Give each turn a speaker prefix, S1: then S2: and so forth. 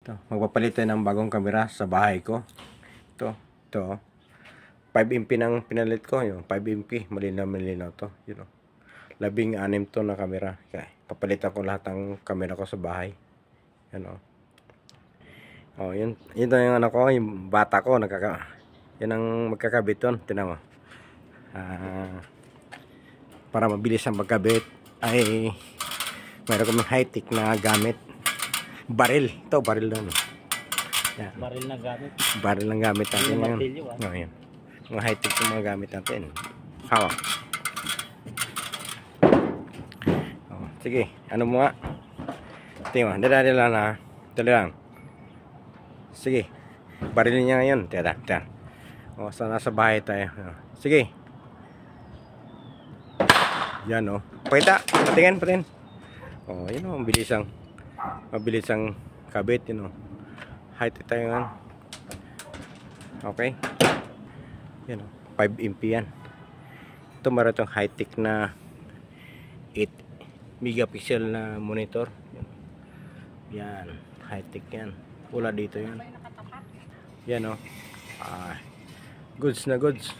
S1: Ito, magpapalit tayo ng bagong camera sa bahay ko. Ito. 5MP nang pinalit ko. Yun, 5MP. Malinaw to. Yun, 16 to na camera. Kaya, papalitan ko lahat ng camera ko sa bahay. Yan, yun yung ano ko, yung bata ko. Yan ang magkakabit yun. Tinan mo. Para mabilis ang magkabit, ay mayroon kaming high-tech na gamit. Baril. Ito, baril lang. Yan.
S2: Baril na gamit.
S1: Baril lang gamit natin ngayon. Yan. Mga high-tech yung mga gamit natin. Hawak. Sige, ano mo nga? Tingnan mo, dali lang. Sige, baril niya ngayon. Tira. So, nasa bahay tayo. Sige. Yan, pakita, patingin. Yun, mabilis ang kabit, yun, high-tech tayo nga. Okay. Yan, 5MP yan. Ito meron itong high-tech na 8 megapixel na monitor. Yan, high-tech yan. Wala dito yan. Yan, goods na goods.